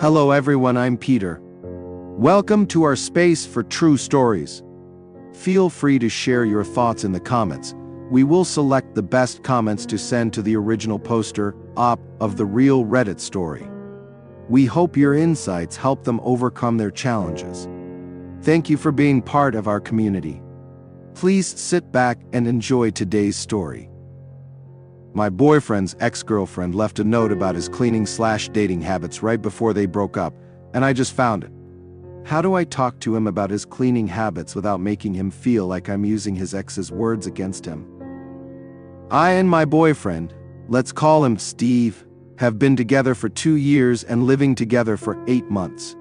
Hello everyone, I'm Peter. Welcome to our space for true stories. Feel free to share your thoughts in the comments. We will select the best comments to send to the original poster op of the real Reddit story. We hope your insights help them overcome their challenges. Thank you for being part of our community. Please sit back and enjoy today's story. My boyfriend's ex-girlfriend left a note about his cleaning/dating habits right before they broke up, and I just found it. How do I talk to him about his cleaning habits without making him feel like I'm using his ex's words against him? I and my boyfriend, let's call him Steve, have been together for 2 years and living together for 8 months.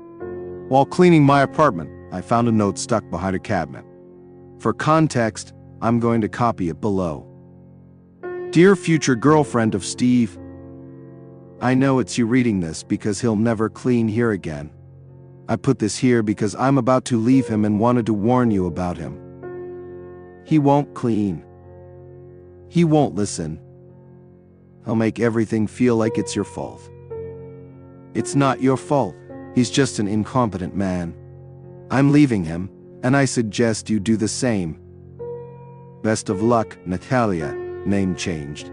While cleaning my apartment, I found a note stuck behind a cabinet. For context, I'm going to copy it below. Dear future girlfriend of Steve, I know it's you reading this because he'll never clean here again. I put this here because I'm about to leave him and wanted to warn you about him. He won't clean. He won't listen. He'll make everything feel like it's your fault. It's not your fault. He's just an incompetent man. I'm leaving him, and I suggest you do the same. Best of luck, Natalia. Name changed.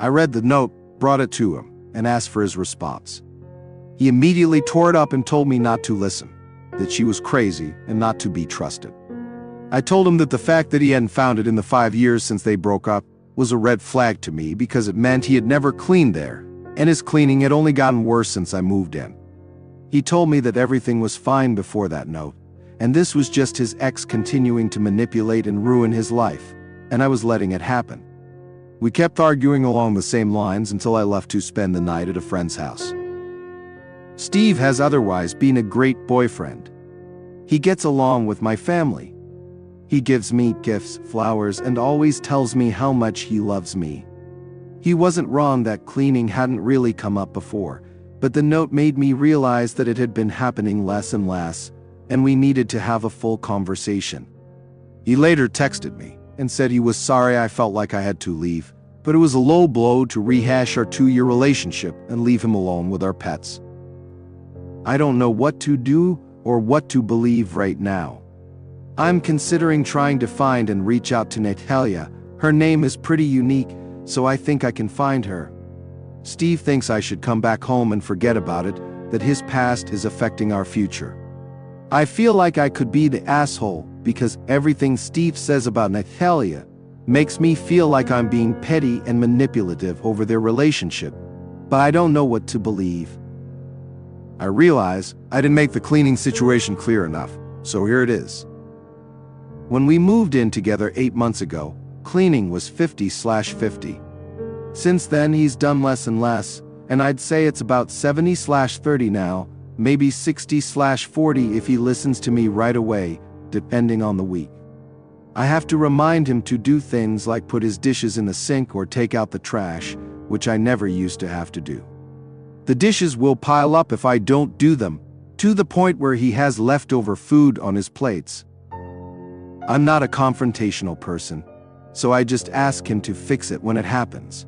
I read the note, brought it to him, and asked for his response. He immediately tore it up and told me not to listen, that she was crazy and not to be trusted. I told him that the fact that he hadn't found it in the 5 years since they broke up was a red flag to me because it meant he had never cleaned there, and his cleaning had only gotten worse since I moved in. He told me that everything was fine before that note, and this was just his ex continuing to manipulate and ruin his life, and I was letting it happen. We kept arguing along the same lines until I left to spend the night at a friend's house. Steve has otherwise been a great boyfriend. He gets along with my family. He gives me gifts, flowers, and always tells me how much he loves me. He wasn't wrong that cleaning hadn't really come up before, but the note made me realize that it had been happening less and less, and we needed to have a full conversation. He later texted me and said he was sorry I felt like I had to leave, but it was a low blow to rehash our 2-year relationship and leave him alone with our pets. I don't know what to do or what to believe right now. I'm considering trying to find and reach out to Natalia. Her name is pretty unique, so I think I can find her. Steve thinks I should come back home and forget about it, that his past is affecting our future. I feel like I could be the asshole because everything Steve says about Natalia makes me feel like I'm being petty and manipulative over their relationship, but I don't know what to believe. I realize I didn't make the cleaning situation clear enough, so here it is. When we moved in together 8 months ago, cleaning was 50/50. Since then he's done less and less, and I'd say it's about 70/30 now, maybe 60/40 if he listens to me right away, depending on the week. I have to remind him to do things like put his dishes in the sink or take out the trash, which I never used to have to do. The dishes will pile up if I don't do them, to the point where he has leftover food on his plates. I'm not a confrontational person, so I just ask him to fix it when it happens.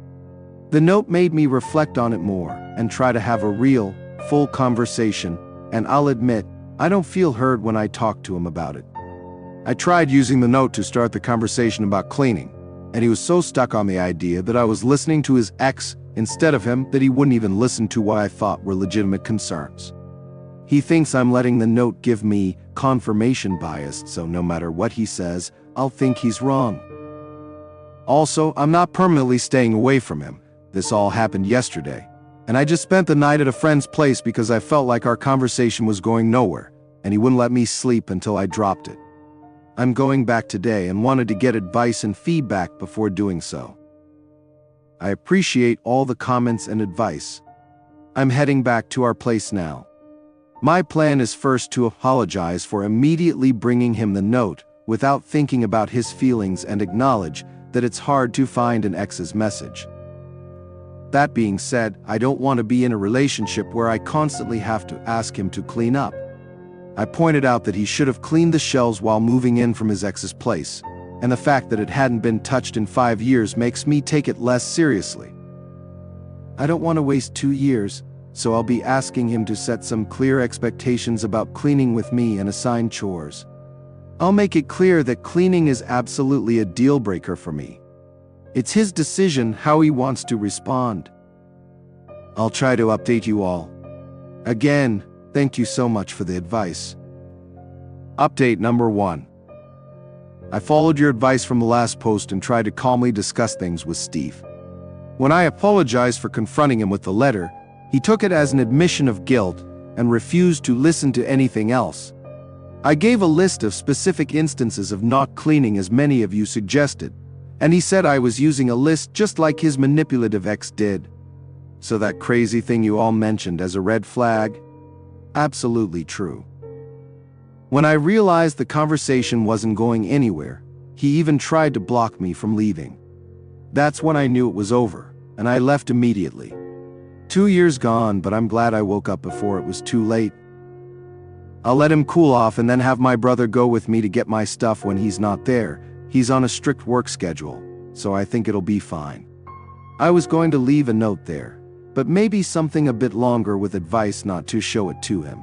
The note made me reflect on it more and try to have a real, full conversation, and I'll admit, I don't feel heard when I talk to him about it. I tried using the note to start the conversation about cleaning, and he was so stuck on the idea that I was listening to his ex instead of him that he wouldn't even listen to what I thought were legitimate concerns. He thinks I'm letting the note give me confirmation bias, so no matter what he says, I'll think he's wrong. Also, I'm not permanently staying away from him. This all happened yesterday, and I just spent the night at a friend's place because I felt like our conversation was going nowhere, and he wouldn't let me sleep until I dropped it. I'm going back today and wanted to get advice and feedback before doing so. I appreciate all the comments and advice. I'm heading back to our place now. My plan is first to apologize for immediately bringing him the note without thinking about his feelings and acknowledge that it's hard to find an ex's message. That being said, I don't want to be in a relationship where I constantly have to ask him to clean up. I pointed out that he should have cleaned the shelves while moving in from his ex's place, and the fact that it hadn't been touched in 5 years makes me take it less seriously. I don't want to waste 2 years, so I'll be asking him to set some clear expectations about cleaning with me and assign chores. I'll make it clear that cleaning is absolutely a deal breaker for me. It's his decision how he wants to respond. I'll try to update you all. Again, thank you so much for the advice. Update number 1. I followed your advice from the last post and tried to calmly discuss things with Steve. When I apologized for confronting him with the letter, he took it as an admission of guilt and refused to listen to anything else. I gave a list of specific instances of not cleaning as many of you suggested, and he said I was using a list just like his manipulative ex did. So that crazy thing you all mentioned as a red flag? Absolutely true. When I realized the conversation wasn't going anywhere, he even tried to block me from leaving. That's when I knew it was over, and I left immediately. 2 years gone, but I'm glad I woke up before it was too late. I'll let him cool off and then have my brother go with me to get my stuff when he's not there. He's on a strict work schedule, so I think it'll be fine. I was going to leave a note there, but maybe something a bit longer with advice not to show it to him.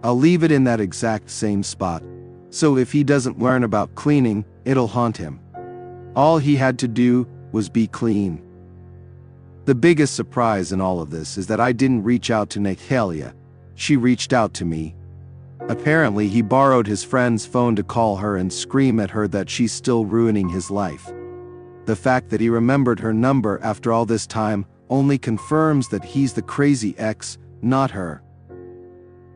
I'll leave it in that exact same spot, so if he doesn't learn about cleaning, it'll haunt him. All he had to do was be clean. The biggest surprise in all of this is that I didn't reach out to Natalia. She reached out to me. Apparently, he borrowed his friend's phone to call her and scream at her that she's still ruining his life. The fact that he remembered her number after all this time only confirms that he's the crazy ex, not her.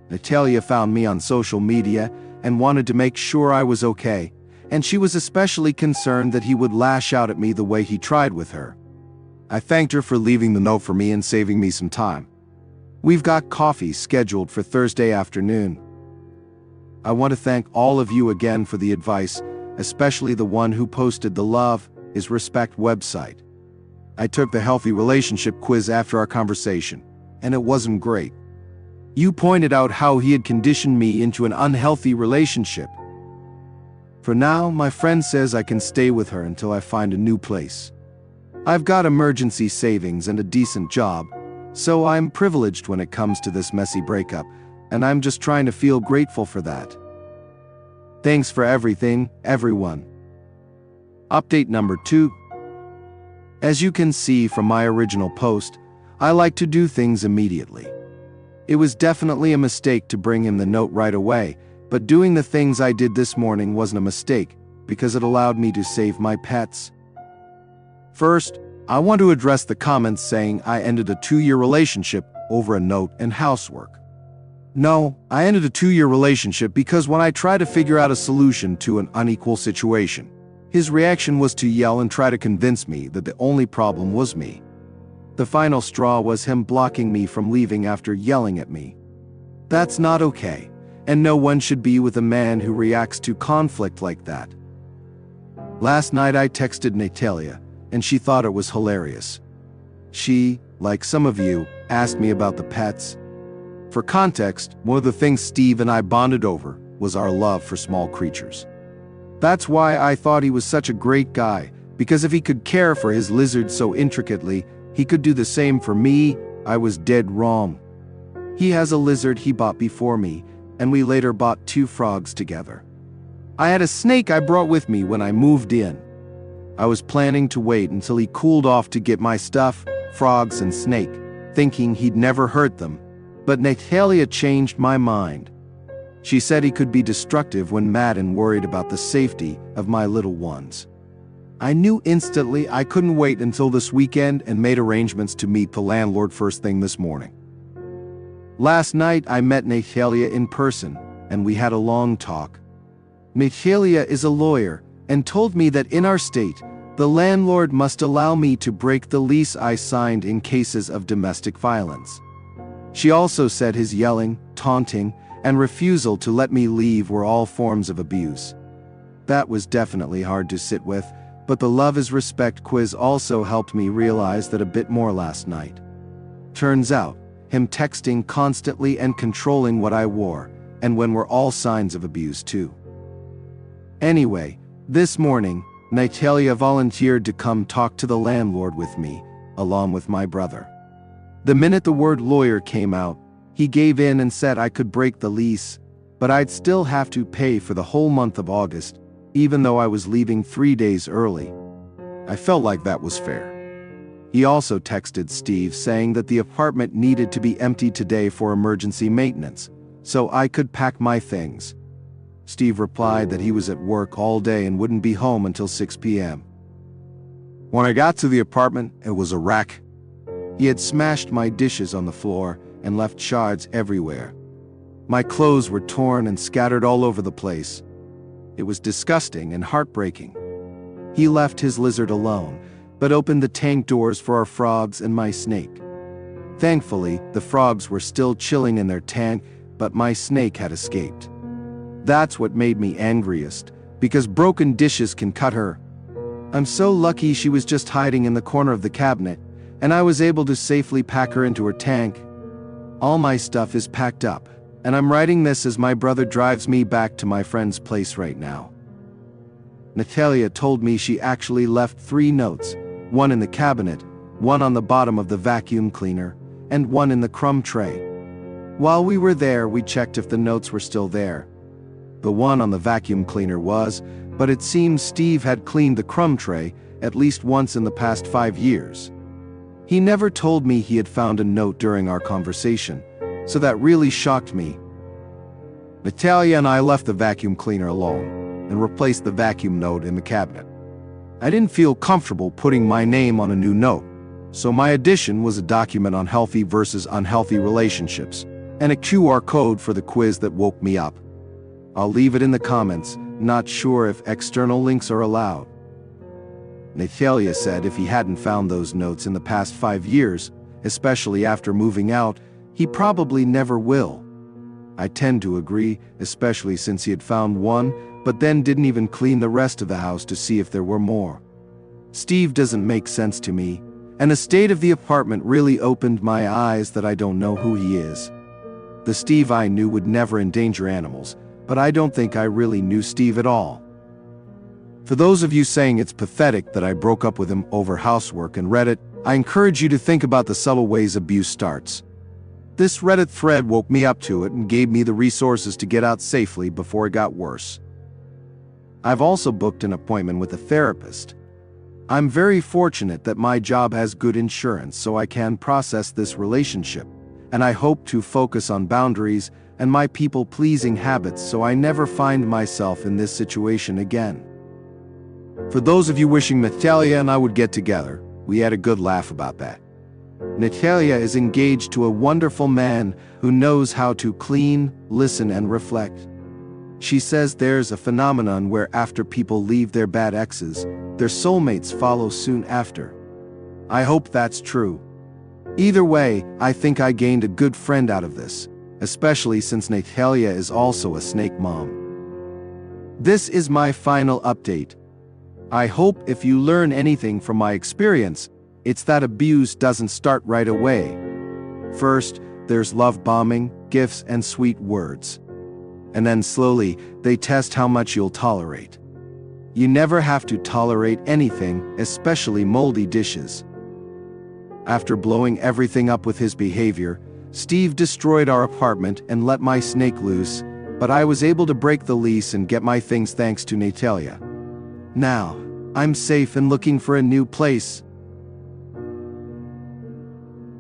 Natalia found me on social media and wanted to make sure I was okay, and she was especially concerned that he would lash out at me the way he tried with her. I thanked her for leaving the note for me and saving me some time. We've got coffee scheduled for Thursday afternoon. I want to thank all of you again for the advice, especially the one who posted the Love is Respect website. I took the healthy relationship quiz after our conversation, and it wasn't great. You pointed out how he had conditioned me into an unhealthy relationship. For now, my friend says I can stay with her until I find a new place. I've got emergency savings and a decent job, so I'm privileged when it comes to this messy breakup, and I'm just trying to feel grateful for that. Thanks for everything, everyone. Update number 2. As you can see from my original post, I like to do things immediately. It was definitely a mistake to bring him the note right away, but doing the things I did this morning wasn't a mistake, because it allowed me to save my pets. First, I want to address the comments saying I ended a 2-year relationship over a note and housework. No, I ended a 2-year relationship because when I tried to figure out a solution to an unequal situation, his reaction was to yell and try to convince me that the only problem was me. The final straw was him blocking me from leaving after yelling at me. That's not okay, and no one should be with a man who reacts to conflict like that. Last night I texted Natalia, and she thought it was hilarious. She, like some of you, asked me about the pets. For context, one of the things Steve and I bonded over was our love for small creatures. That's why I thought he was such a great guy, because if he could care for his lizard so intricately, he could do the same for me. I was dead wrong. He has a lizard he bought before me, and we later bought 2 frogs together. I had a snake I brought with me when I moved in. I was planning to wait until he cooled off to get my stuff, frogs and snake, thinking he'd never hurt them, but Natalia changed my mind. She said he could be destructive when mad and worried about the safety of my little ones. I knew instantly I couldn't wait until this weekend and made arrangements to meet the landlord first thing this morning. Last night I met Natalia in person, and we had a long talk. Natalia is a lawyer and told me that in our state, the landlord must allow me to break the lease I signed in cases of domestic violence. She also said his yelling, taunting, and refusal to let me leave were all forms of abuse. That was definitely hard to sit with, but the Love is Respect quiz also helped me realize that a bit more last night. Turns out, him texting constantly and controlling what I wore, and when were all signs of abuse too. Anyway, this morning, Natalia volunteered to come talk to the landlord with me, along with my brother. The minute the word lawyer came out, he gave in and said I could break the lease, but I'd still have to pay for the whole month of August, even though I was leaving 3 days early. I felt like that was fair. He also texted Steve saying that the apartment needed to be emptied today for emergency maintenance, so I could pack my things. Steve replied that he was at work all day and wouldn't be home until 6 p.m. When I got to the apartment, it was a wreck. He had smashed my dishes on the floor and left shards everywhere. My clothes were torn and scattered all over the place. It was disgusting and heartbreaking. He left his lizard alone, but opened the tank doors for our frogs and my snake. Thankfully, the frogs were still chilling in their tank, but my snake had escaped. That's what made me angriest, because broken dishes can cut her. I'm so lucky she was just hiding in the corner of the cabinet, and I was able to safely pack her into her tank. All my stuff is packed up, and I'm writing this as my brother drives me back to my friend's place right now. Natalia told me she actually left 3 notes, one in the cabinet, one on the bottom of the vacuum cleaner, and one in the crumb tray. While we were there, we checked if the notes were still there. The one on the vacuum cleaner was, but it seems Steve had cleaned the crumb tray at least once in the past 5 years. He never told me he had found a note during our conversation, so that really shocked me. Natalia and I left the vacuum cleaner alone and replaced the vacuum note in the cabinet. I didn't feel comfortable putting my name on a new note, so my addition was a document on healthy versus unhealthy relationships and a QR code for the quiz that woke me up. I'll leave it in the comments, not sure if external links are allowed. Natalia said if he hadn't found those notes in the past 5 years, especially after moving out, he probably never will. I tend to agree, especially since he had found one, but then didn't even clean the rest of the house to see if there were more. Steve doesn't make sense to me, and the state of the apartment really opened my eyes that I don't know who he is. The Steve I knew would never endanger animals, but I don't think I really knew Steve at all. For those of you saying it's pathetic that I broke up with him over housework and Reddit, I encourage you to think about the subtle ways abuse starts. This Reddit thread woke me up to it and gave me the resources to get out safely before it got worse. I've also booked an appointment with a therapist. I'm very fortunate that my job has good insurance so I can process this relationship, and I hope to focus on boundaries and my people-pleasing habits so I never find myself in this situation again. For those of you wishing Natalia and I would get together, we had a good laugh about that. Natalia is engaged to a wonderful man who knows how to clean, listen, and reflect. She says there's a phenomenon where after people leave their bad exes, their soulmates follow soon after. I hope that's true. Either way, I think I gained a good friend out of this, especially since Natalia is also a snake mom. This is my final update. I hope if you learn anything from my experience, it's that abuse doesn't start right away. First, there's love bombing, gifts, and sweet words. And then slowly, they test how much you'll tolerate. You never have to tolerate anything, especially moldy dishes. After blowing everything up with his behavior, Steve destroyed our apartment and let my snake loose, but I was able to break the lease and get my things thanks to Natalia. Now, I'm safe and looking for a new place.